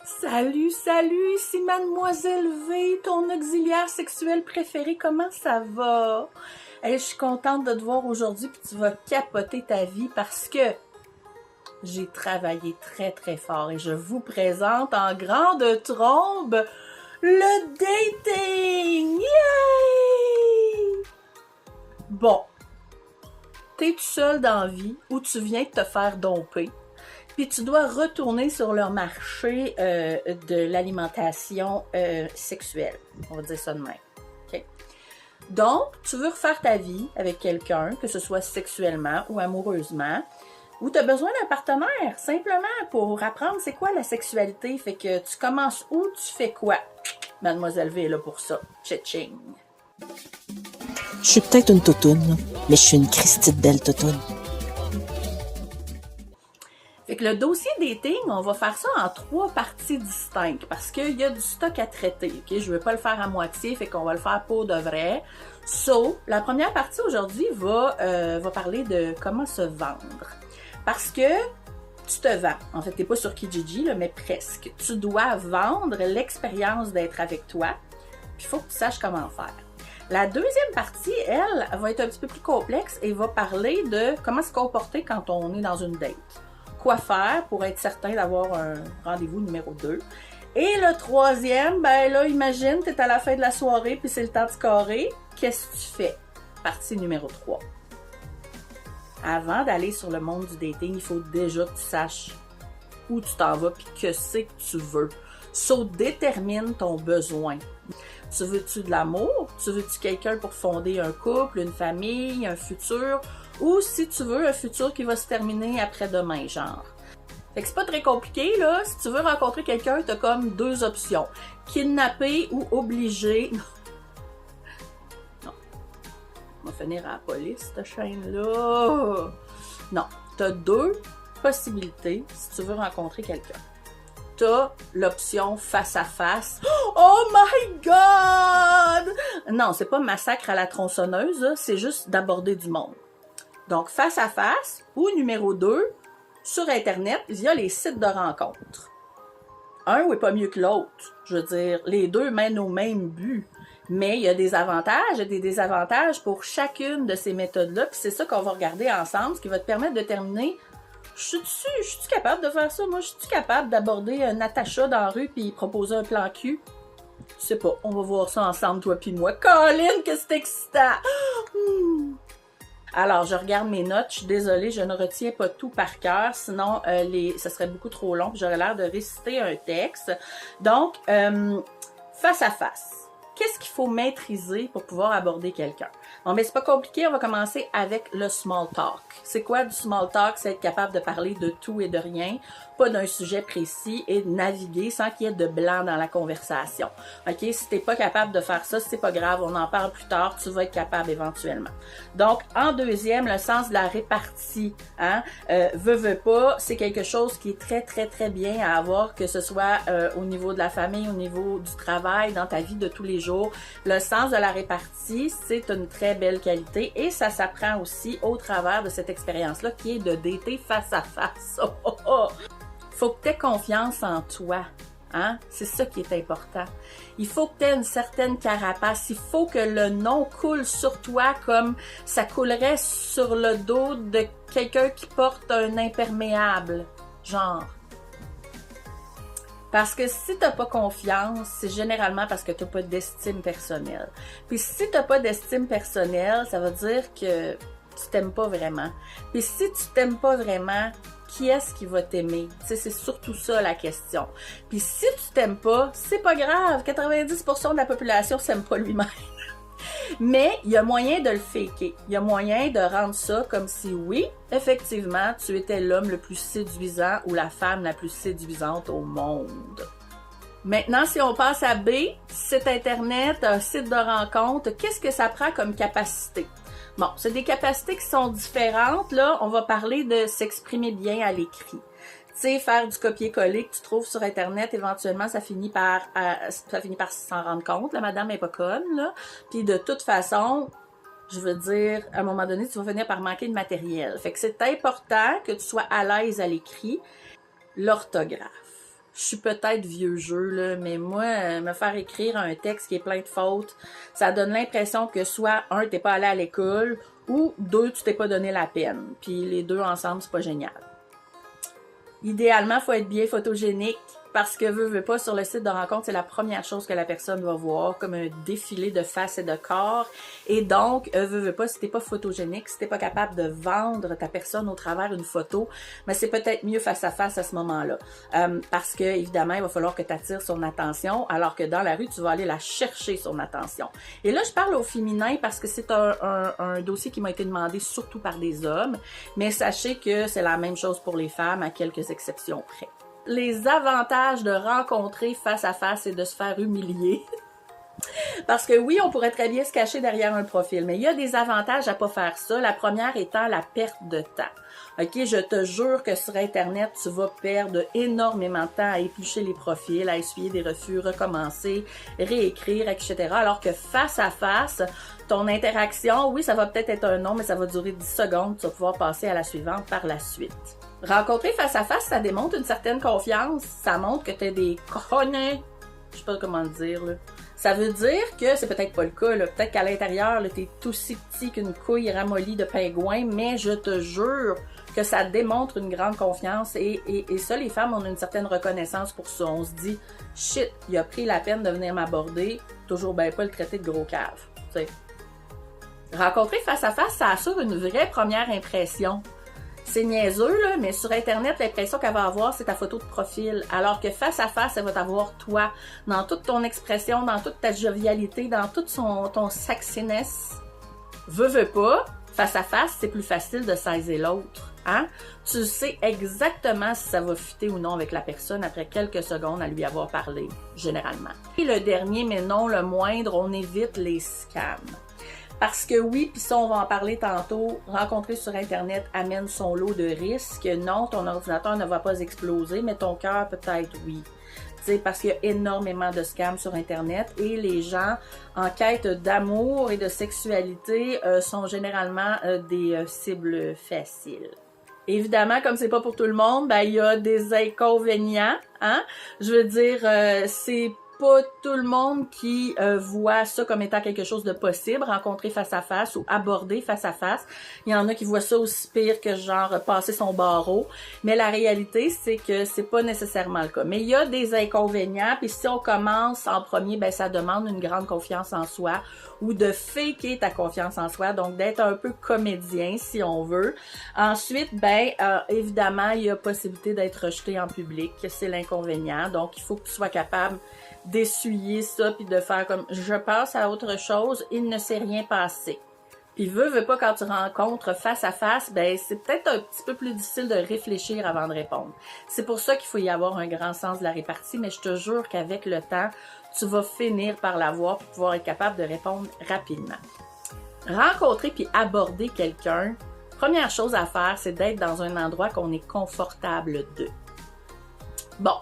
Salut, salut, ici Mademoiselle V, ton auxiliaire sexuel préféré, comment ça va? Hey, je suis contente de te voir aujourd'hui puis tu vas capoter ta vie parce que j'ai travaillé très très fort et je vous présente en grande trombe le dating! Yay! Bon, t'es tout seul dans la vie ou tu viens de te faire domper. Puis tu dois retourner sur le marché de l'alimentation sexuelle. On va dire ça de même. Okay? Donc, tu veux refaire ta vie avec quelqu'un, que ce soit sexuellement ou amoureusement, ou tu as besoin d'un partenaire, simplement pour apprendre c'est quoi la sexualité. Fait que tu commences où, tu fais quoi? Mademoiselle V est là pour ça. Tching! Je suis peut-être une toutoune, mais je suis une Christie de belle toutoune. Fait que le dossier dating, on va faire ça en 3 parties distinctes parce qu'il y a du stock à traiter. Okay? Je ne veux pas le faire à moitié, fait qu'on va le faire pour de vrai. So, la première partie aujourd'hui va parler de comment se vendre. Parce que tu te vends. En fait, tu n'es pas sur Kijiji, là, mais presque. Tu dois vendre l'expérience d'être avec toi. Puis il faut que tu saches comment faire. La deuxième partie, elle, va être un petit peu plus complexe et va parler de comment se comporter quand on est dans une date. Quoi faire pour être certain d'avoir un rendez-vous numéro 2. Et le troisième, ben là, imagine, tu es à la fin de la soirée puis c'est le temps de scorer. Qu'est-ce que tu fais? Partie numéro 3. Avant d'aller sur le monde du dating, il faut déjà que tu saches où tu t'en vas puis que c'est que tu veux. So, détermine ton besoin. Tu veux-tu de l'amour? Tu veux-tu quelqu'un pour fonder un couple, une famille, un futur? Ou si tu veux un futur qui va se terminer après-demain, genre. Fait que c'est pas très compliqué, là. Si tu veux rencontrer quelqu'un, t'as comme 2 options. Kidnapper ou obliger. Non. On va finir à la police, cette chaîne-là. Non. T'as 2 possibilités si tu veux rencontrer quelqu'un. T'as l'option face à face. Oh my God! Non, c'est pas massacre à la tronçonneuse, là. C'est juste d'aborder du monde. Donc, face à face ou numéro 2, sur Internet, via les sites de rencontres. Un n'est pas mieux que l'autre. Je veux dire, les deux mènent au même but. Mais il y a des avantages et des désavantages pour chacune de ces méthodes-là. Puis c'est ça qu'on va regarder ensemble, ce qui va te permettre de déterminer, je suis capable de faire ça? Moi, je suis capable d'aborder un Natacha dans la rue puis proposer un plan cul? Je sais pas, on va voir ça ensemble, toi puis moi. Colin, que c'est excitant! Alors, je regarde mes notes. Je suis désolée, je ne retiens pas tout par cœur. Sinon, ça serait beaucoup trop long. J'aurais l'air de réciter un texte. Donc, face à face. Qu'est-ce qu'il faut maîtriser pour pouvoir aborder quelqu'un? Bon, mais c'est pas compliqué. On va commencer avec le small talk. C'est quoi du small talk? C'est être capable de parler de tout et de rien, pas d'un sujet précis et de naviguer sans qu'il y ait de blanc dans la conversation. OK? Si t'es pas capable de faire ça, c'est pas grave. On en parle plus tard. Tu vas être capable éventuellement. Donc, en deuxième, le sens de la répartie. Hein? Veux pas, c'est quelque chose qui est très, très, très bien à avoir, que ce soit au niveau de la famille, au niveau du travail, dans ta vie de tous les jours. Le sens de la répartie, c'est une très belle qualité et ça s'apprend aussi au travers de cette expérience-là qui est de dater face à face. Faut que tu aies confiance en toi. Hein? C'est ça qui est important. Il faut que tu aies une certaine carapace. Il faut que le nom coule sur toi comme ça coulerait sur le dos de quelqu'un qui porte un imperméable. Genre. Parce que si t'as pas confiance, c'est généralement parce que t'as pas d'estime personnelle. Puis si t'as pas d'estime personnelle, ça veut dire que tu t'aimes pas vraiment. Puis si tu t'aimes pas vraiment, qui est-ce qui va t'aimer? Tu sais, c'est surtout ça la question. Puis si tu t'aimes pas, c'est pas grave. 90% de la population s'aime pas lui-même. Mais il y a moyen de le faker. Il y a moyen de rendre ça comme si, oui, effectivement, tu étais l'homme le plus séduisant ou la femme la plus séduisante au monde. Maintenant, si on passe à B, site Internet, un site de rencontre, qu'est-ce que ça prend comme capacité? Bon, c'est des capacités qui sont différentes. Là, on va parler de s'exprimer bien à l'écrit. Tu sais, faire du copier-coller que tu trouves sur Internet, éventuellement, ça finit par s'en rendre compte. La madame est pas conne, là. Puis de toute façon, je veux dire, à un moment donné, tu vas finir par manquer de matériel. Fait que c'est important que tu sois à l'aise à l'écrit. L'orthographe. je suis peut-être vieux jeu, là, mais moi, me faire écrire un texte qui est plein de fautes, ça donne l'impression que soit, un, t'es pas allé à l'école, ou deux, tu t'es pas donné la peine. Puis les deux ensemble, c'est pas génial. Idéalement, faut être bien photogénique, parce que veut pas, sur le site de rencontre, c'est la première chose que la personne va voir, comme un défilé de face et de corps. Et donc, veut pas, si t'es pas photogénique, si t'es pas capable de vendre ta personne au travers d'une photo, mais c'est peut-être mieux face à face à ce moment-là. Parce que, évidemment, il va falloir que tu attires son attention, alors que dans la rue, tu vas aller la chercher, son attention. Et là, je parle au féminin parce que c'est un dossier qui m'a été demandé surtout par des hommes, mais sachez que c'est la même chose pour les femmes, à quelques exceptions près. Les avantages de rencontrer face à face et de se faire humilier. Parce que oui, on pourrait très bien se cacher derrière un profil, mais il y a des avantages à pas faire ça. La première étant la perte de temps. OK, je te jure que sur Internet, tu vas perdre énormément de temps à éplucher les profils, à essuyer des refus, recommencer, réécrire, etc. Alors que face à face, ton interaction, oui, ça va peut-être être un nom, mais ça va durer 10 secondes. Tu vas pouvoir passer à la suivante par la suite. Rencontrer face à face, ça démontre une certaine confiance. Ça montre que t'es des cojones. Je sais pas comment le dire, là. Ça veut dire que c'est peut-être pas le cas, là. Peut-être qu'à l'intérieur, là, t'es aussi petit qu'une couille ramollie de pingouin, mais je te jure que ça démontre une grande confiance et ça, les femmes, on a une certaine reconnaissance pour ça. On se dit, shit, il a pris la peine de venir m'aborder, toujours ben pas le traiter de gros cave, tu sais. Rencontrer face à face, ça assure une vraie première impression. C'est niaiseux, là, mais sur Internet, l'impression qu'elle va avoir, c'est ta photo de profil. Alors que face à face, elle va t'avoir toi, dans toute ton expression, dans toute ta jovialité, dans tout ton sexiness. Veux pas, face à face, c'est plus facile de saisir l'autre. Hein? Tu sais exactement si ça va fitter ou non avec la personne après quelques secondes à lui avoir parlé, généralement. Et le dernier, mais non le moindre, on évite les scams. Parce que oui, puis ça, on va en parler tantôt, rencontrer sur Internet amène son lot de risques. Non, ton ordinateur ne va pas exploser, mais ton cœur peut-être oui. T'sais, parce qu'il y a énormément de scams sur Internet et les gens en quête d'amour et de sexualité sont généralement des cibles faciles. Évidemment, comme c'est pas pour tout le monde, ben il y a des inconvénients, hein. Je veux dire, c'est pas tout le monde qui voit ça comme étant quelque chose de possible, rencontrer face à face ou aborder face à face. Il y en a qui voient ça aussi pire que genre passer son barreau. Mais la réalité, c'est que c'est pas nécessairement le cas. Mais il y a des inconvénients, puis si on commence en premier, ben ça demande une grande confiance en soi ou de faker ta confiance en soi, donc d'être un peu comédien si on veut. Ensuite, ben évidemment, il y a possibilité d'être rejeté en public, c'est l'inconvénient. Donc il faut que tu sois capable d'essuyer ça puis de faire comme je passe à autre chose, il ne s'est rien passé. Puis veut pas quand tu rencontres face à face, ben c'est peut-être un petit peu plus difficile de réfléchir avant de répondre. C'est pour ça qu'il faut y avoir un grand sens de la répartie, mais je te jure qu'avec le temps, tu vas finir par l'avoir pour pouvoir être capable de répondre rapidement. Rencontrer puis aborder quelqu'un, première chose à faire, c'est d'être dans un endroit qu'on est confortable de. Bon,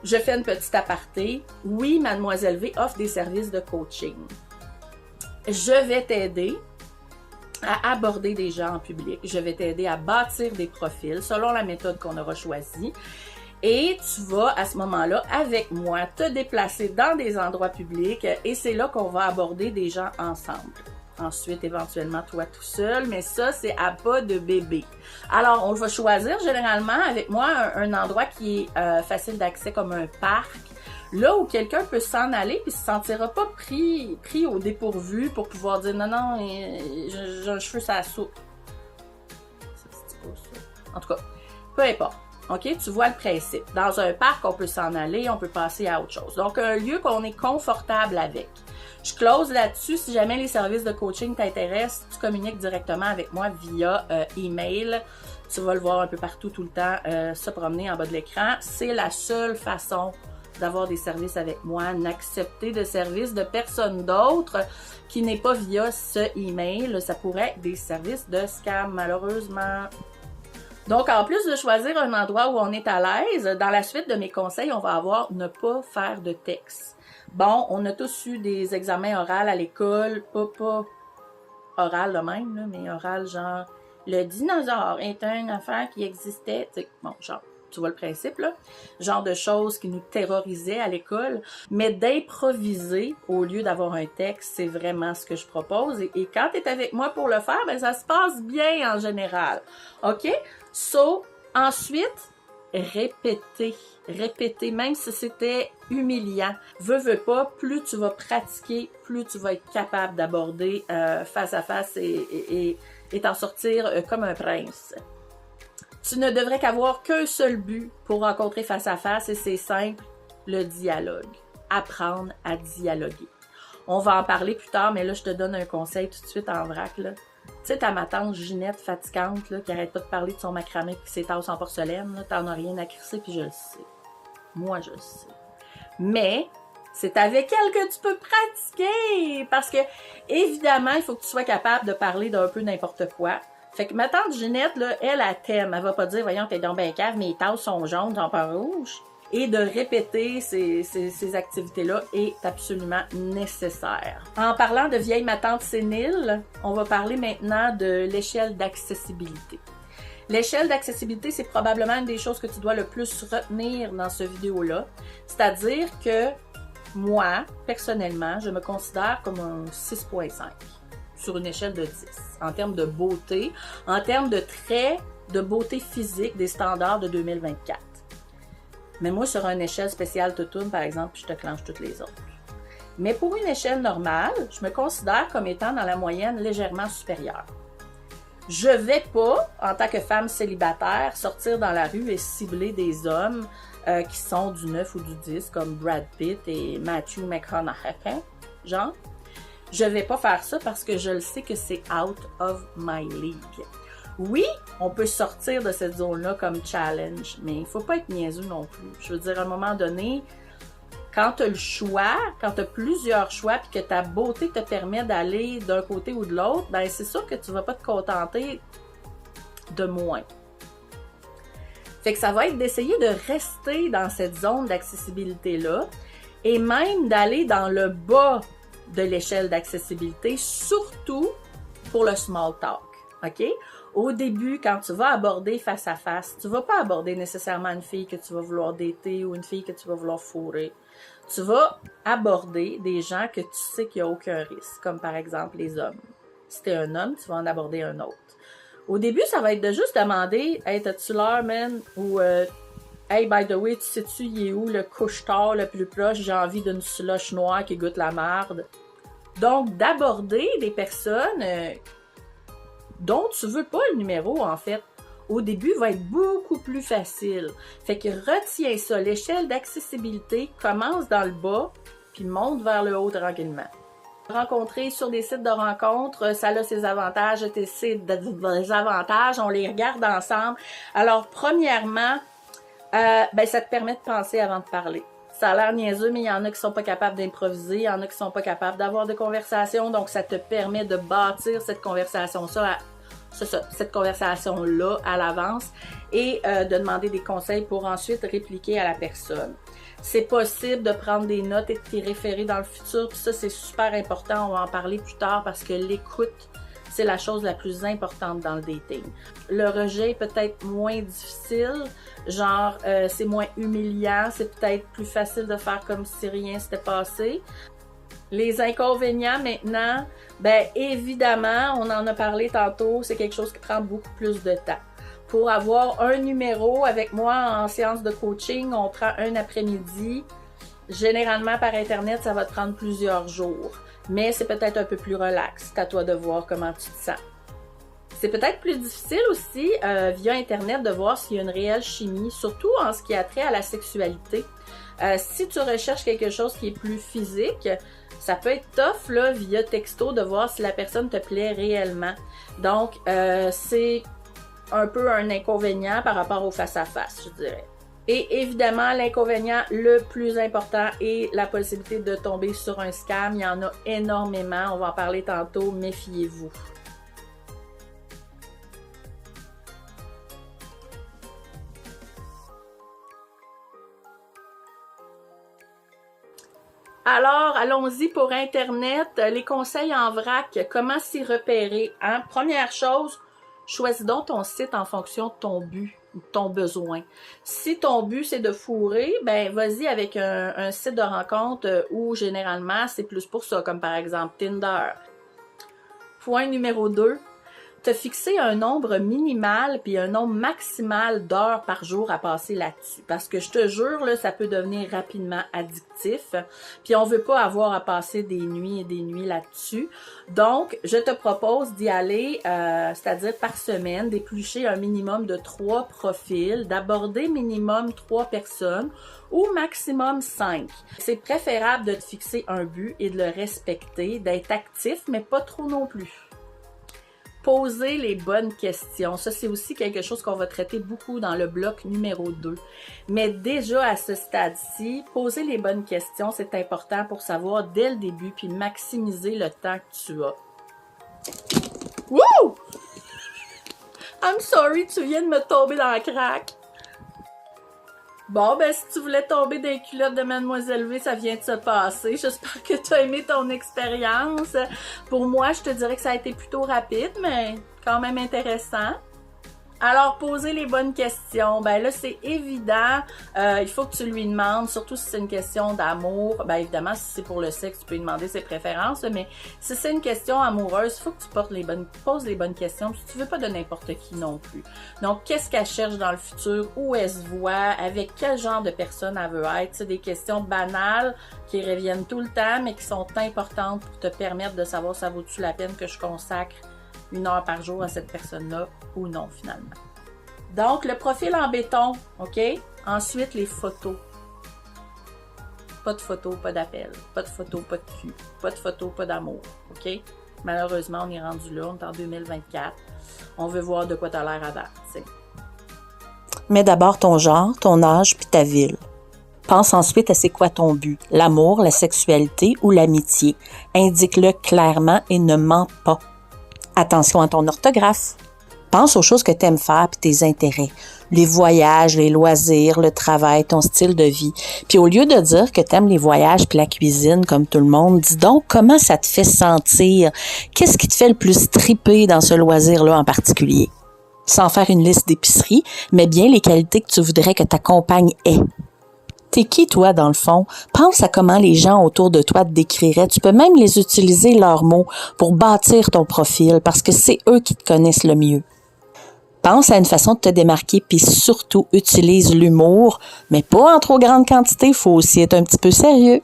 je fais une petite aparté. Oui, Mademoiselle V offre des services de coaching. Je vais t'aider à aborder des gens en public. Je vais t'aider à bâtir des profils selon la méthode qu'on aura choisie. Et tu vas, à ce moment-là, avec moi, te déplacer dans des endroits publics et c'est là qu'on va aborder des gens ensemble. Ensuite, éventuellement, toi tout seul, mais ça, c'est à pas de bébé. Alors, on va choisir généralement avec moi un endroit qui est facile d'accès comme un parc, là où quelqu'un peut s'en aller puis se sentira pas pris au dépourvu pour pouvoir dire non, j'ai un cheveu sur la soupe. En tout cas, peu importe. OK, tu vois le principe. Dans un parc, on peut s'en aller, on peut passer à autre chose. Donc, un lieu qu'on est confortable avec. Je close là-dessus. Si jamais les services de coaching t'intéressent, tu communiques directement avec moi via email. Tu vas le voir un peu partout, tout le temps, se promener en bas de l'écran. C'est la seule façon d'avoir des services avec moi. N'accepter de services de personne d'autre qui n'est pas via ce email. Ça pourrait être des services de scam, malheureusement. Donc, en plus de choisir un endroit où on est à l'aise, dans la suite de mes conseils, on va avoir ne pas faire de texte. Bon, on a tous eu des examens oraux à l'école, pas oral le même, là, mais oral genre, le dinosaure est une affaire qui existait, tu sais, bon, genre, tu vois le principe, là, genre de choses qui nous terrorisaient à l'école, mais d'improviser au lieu d'avoir un texte, c'est vraiment ce que je propose. Et quand tu es avec moi pour le faire, ben ça se passe bien en général. OK? So, ensuite, répéter, même si c'était humiliant. Veux pas, plus tu vas pratiquer, plus tu vas être capable d'aborder face à face et t'en sortir comme un prince. Tu ne devrais qu'avoir qu'un seul but pour rencontrer face à face et c'est simple, le dialogue. Apprendre à dialoguer. On va en parler plus tard, mais là, je te donne un conseil tout de suite en vrac, là. Tu sais, ta tante Ginette fatigante, là, qui arrête pas de parler de son macramé et ses tasses en porcelaine, là, t'en as rien à crisser, puis je le sais. Moi, je le sais. Mais, c'est avec elle que tu peux pratiquer! Parce que, évidemment, il faut que tu sois capable de parler d'un peu n'importe quoi. Fait que ma tante Ginette, là, elle t'aime. Elle va pas dire, voyons, t'es donc ben cave, mes tasses sont jaunes, j'en pas rouge. Et de répéter ces activités-là est absolument nécessaire. En parlant de vieille ma tante sénile, on va parler maintenant de l'échelle d'accessibilité. L'échelle d'accessibilité, c'est probablement une des choses que tu dois le plus retenir dans cette vidéo-là. C'est-à-dire que moi, personnellement, je me considère comme un 6.5 sur une échelle de 10 en termes de beauté, en termes de traits de beauté physique des standards de 2024. Mais moi, sur une échelle spéciale toutoune, par exemple, je te clenche toutes les autres. Mais pour une échelle normale, je me considère comme étant dans la moyenne légèrement supérieure. Je vais pas, en tant que femme célibataire, sortir dans la rue et cibler des hommes qui sont du 9 ou du 10, comme Brad Pitt et Matthew McConaughey, genre. Je vais pas faire ça parce que je le sais que c'est out of my league. Oui, on peut sortir de cette zone-là comme challenge, mais il faut pas être niaiseux non plus. Je veux dire, à un moment donné, quand tu as le choix, quand tu as plusieurs choix, puis que ta beauté te permet d'aller d'un côté ou de l'autre, ben c'est sûr que tu vas pas te contenter de moins. Fait que ça va être d'essayer de rester dans cette zone d'accessibilité-là et même d'aller dans le bas de l'échelle d'accessibilité, surtout pour le small talk, OK? Au début, quand tu vas aborder face à face, tu vas pas aborder nécessairement une fille que tu vas vouloir dater ou une fille que tu vas vouloir fourrer. Tu vas aborder des gens que tu sais qu'il n'y a aucun risque, comme par exemple les hommes. Si tu es un homme, tu vas en aborder un autre. Au début, ça va être de juste demander « Hey, t'as-tu l'heure, man? » ou Hey, by the way, tu sais-tu, il est où le couche-tard le plus proche? J'ai envie d'une slush noire qui goûte la marde. » Donc, d'aborder des personnes dont tu veux pas le numéro, en fait, au début, va être beaucoup plus facile. Fait que retiens ça. L'échelle d'accessibilité commence dans le bas, puis monte vers le haut tranquillement. Rencontrer sur des sites de rencontres, ça a ses avantages et ses désavantages. On les regarde ensemble. Alors, premièrement, ça te permet de penser avant de parler. Ça a l'air niaiseux, mais il y en a qui sont pas capables d'improviser, il y en a qui sont pas capables d'avoir de conversation, donc ça te permet de bâtir cette conversation-là à l'avance et de demander des conseils pour ensuite répliquer à la personne. C'est possible de prendre des notes et de t'y référer dans le futur, puis ça c'est super important, on va en parler plus tard parce que l'écoute, c'est la chose la plus importante dans le dating. Le rejet est peut-être moins difficile, genre c'est moins humiliant, c'est peut-être plus facile de faire comme si rien s'était passé. Les inconvénients maintenant, ben évidemment, on en a parlé tantôt, c'est quelque chose qui prend beaucoup plus de temps. Pour avoir un numéro avec moi en séance de coaching, on prend un après-midi. Généralement par Internet, ça va te prendre plusieurs jours. Mais c'est peut-être un peu plus relax. C'est à toi de voir comment tu te sens. C'est peut-être plus difficile aussi via Internet de voir s'il y a une réelle chimie, surtout en ce qui a trait à la sexualité. Si tu recherches quelque chose qui est plus physique, ça peut être tough là, via texto de voir si la personne te plaît réellement. Donc, c'est un peu un inconvénient par rapport au face-à-face, je dirais. Et évidemment, l'inconvénient le plus important est la possibilité de tomber sur un scam. Il y en a énormément, on va en parler tantôt, méfiez-vous. Alors, allons-y pour Internet. Les conseils en vrac, comment s'y repérer, hein? Première chose, Choisis donc ton site en fonction de ton but ou de ton besoin. Si ton but, c'est de fourrer, ben vas-y avec un site de rencontre où généralement, c'est plus pour ça, comme par exemple Tinder. Point numéro 2, te fixer un nombre minimal puis un nombre maximal d'heures par jour à passer là-dessus. Parce que je te jure, là, ça peut devenir rapidement addictif. Puis on veut pas avoir à passer des nuits et des nuits là-dessus. Donc, je te propose d'y aller, c'est-à-dire par semaine, d'éplucher un minimum de 3 profils, d'aborder minimum 3 personnes ou maximum 5. C'est préférable de te fixer un but et de le respecter, d'être actif, mais pas trop non plus. Poser les bonnes questions. Ça, c'est aussi quelque chose qu'on va traiter beaucoup dans le bloc numéro 2. Mais déjà à ce stade-ci, poser les bonnes questions, c'est important pour savoir dès le début puis maximiser le temps que tu as. Wouh! I'm sorry, tu viens de me tomber dans la craque. Bon, ben, si tu voulais tomber dans les culottes de Mademoiselle V, ça vient de se passer. J'espère que tu as aimé ton expérience. Pour moi, je te dirais que ça a été plutôt rapide, mais quand même intéressant. Alors, poser les bonnes questions. Ben là, c'est évident. Il faut que tu lui demandes, surtout si c'est une question d'amour. Ben évidemment, si c'est pour le sexe, tu peux lui demander ses préférences. Mais si c'est une question amoureuse, il faut que tu poses les bonnes questions. Puis tu veux pas de n'importe qui non plus. Donc, qu'est-ce qu'elle cherche dans le futur? Où elle se voit? Avec quel genre de personne elle veut être? C'est des questions banales qui reviennent tout le temps, mais qui sont importantes pour te permettre de savoir ça vaut-tu la peine que je consacre 1 heure par jour à cette personne-là ou non, finalement. Donc, le profil en béton, OK? Ensuite, les photos. Pas de photos, pas d'appel. Pas de photos, pas de cul. Pas de photos, pas d'amour, OK? Malheureusement, on est rendu là, on est en 2024. On veut voir de quoi t'as l'air avant, tu sais. Mets d'abord ton genre, ton âge puis ta ville. Pense ensuite à c'est quoi ton but, l'amour, la sexualité ou l'amitié. Indique-le clairement et ne mens pas. Attention à ton orthographe. Pense aux choses que tu aimes faire puis tes intérêts. Les voyages, les loisirs, le travail, ton style de vie. Puis au lieu de dire que tu aimes les voyages puis la cuisine comme tout le monde, dis donc comment ça te fait sentir. Qu'est-ce qui te fait le plus triper dans ce loisir-là en particulier? Sans faire une liste d'épicerie, mais bien les qualités que tu voudrais que ta compagne ait. T'es qui, toi, dans le fond? Pense à comment les gens autour de toi te décriraient. Tu peux même les utiliser leurs mots pour bâtir ton profil parce que c'est eux qui te connaissent le mieux. Pense à une façon de te démarquer puis surtout utilise l'humour, mais pas en trop grande quantité, il faut aussi être un petit peu sérieux.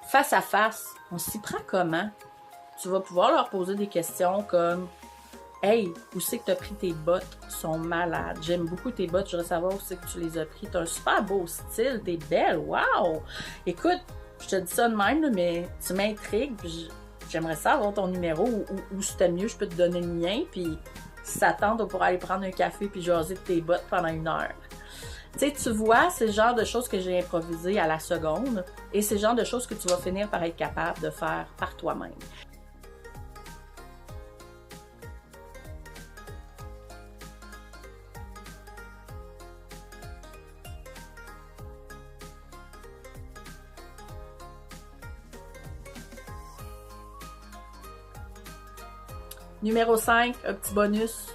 Face à face, on s'y prend comment? Tu vas pouvoir leur poser des questions comme « Hey, où c'est que tu as pris tes bottes? Ils sont malades. J'aime beaucoup tes bottes. Je voudrais savoir où c'est que tu les as pris. Tu as un super beau style. T'es belle. Wow! Écoute, je te dis ça de même, mais tu m'intrigues. J'aimerais ça avoir ton numéro ou si t'aimes mieux, je peux te donner le mien. Puis si ça tente, on pourra aller prendre un café puis jaser de tes bottes pendant 1 heure. » Tu sais, tu vois, c'est le genre de choses que j'ai improvisé à la seconde et c'est le genre de choses que tu vas finir par être capable de faire par toi-même. Numéro 5, un petit bonus.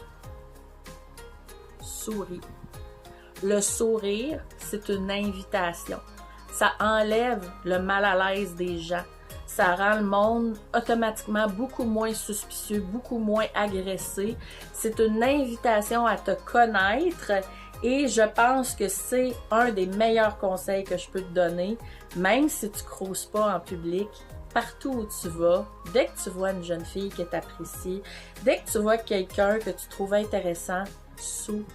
Souris. Le sourire, c'est une invitation. Ça enlève le mal à l'aise des gens. Ça rend le monde automatiquement beaucoup moins suspicieux, beaucoup moins agressé. C'est une invitation à te connaître et je pense que c'est un des meilleurs conseils que je peux te donner, même si tu ne crousses pas en public. Partout où tu vas, dès que tu vois une jeune fille que tu apprécies, dès que tu vois quelqu'un que tu trouves intéressant, souris.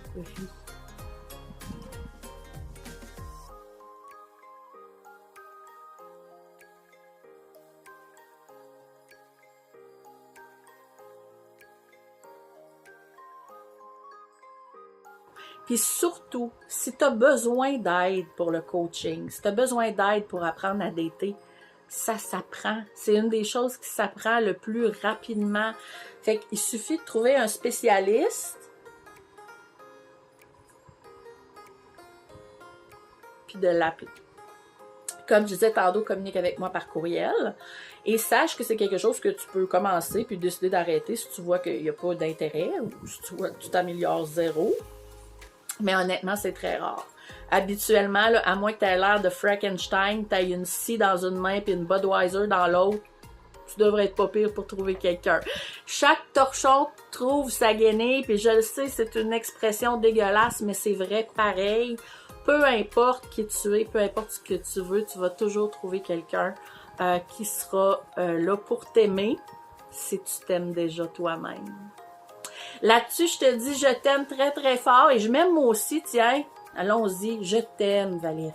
Puis surtout, si tu as besoin d'aide pour le coaching, si tu as besoin d'aide pour apprendre à dater, ça s'apprend. C'est une des choses qui s'apprend le plus rapidement. Fait qu'il suffit de trouver un spécialiste puis de l'appeler. Comme je disais tantôt, communique avec moi par courriel et sache que c'est quelque chose que tu peux commencer puis décider d'arrêter si tu vois qu'il n'y a pas d'intérêt ou si tu vois que tu t'améliores zéro. Mais honnêtement, c'est très rare. Habituellement, là, à moins que tu aies l'air de Frankenstein, tu aies une scie dans une main puis une Budweiser dans l'autre, tu devrais être pas pire pour trouver quelqu'un. Chaque torchon trouve sa guenille, puis je le sais, c'est une expression dégueulasse, mais c'est vrai pareil. Peu importe qui tu es, peu importe ce que tu veux, tu vas toujours trouver quelqu'un qui sera là pour t'aimer si tu t'aimes déjà toi-même. Là-dessus, je te dis, je t'aime très, très fort et je m'aime moi aussi, tiens. Allons-y, je t'aime, Valérie.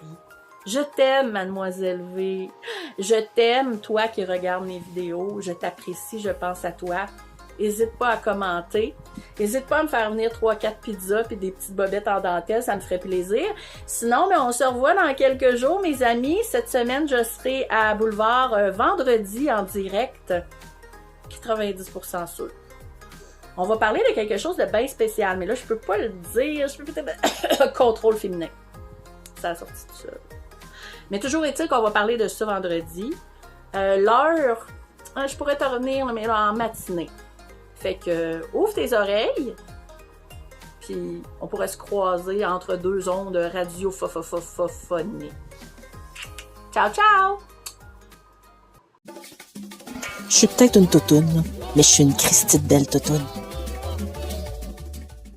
Je t'aime, Mademoiselle V. Je t'aime, toi qui regardes mes vidéos. Je t'apprécie, je pense à toi. N'hésite pas à commenter. N'hésite pas à me faire venir 3-4 pizzas et des petites bobettes en dentelle, ça me ferait plaisir. Sinon, on se revoit dans quelques jours, mes amis. Cette semaine, je serai à Boulevard vendredi en direct. 90% sûr. On va parler de quelque chose de bien spécial, mais là, je peux pas le dire. Je peux peut-être... Contrôle féminin. Ça a sorti tout seul. Mais toujours est-il qu'on va parler de ça vendredi. L'heure, je pourrais te revenir, mais là, en matinée. Fait que, ouvre tes oreilles, puis on pourrait se croiser entre deux ondes radiophoniques. Ciao, ciao! Je suis peut-être une toutoune, mais je suis une Christie de belle toutoune.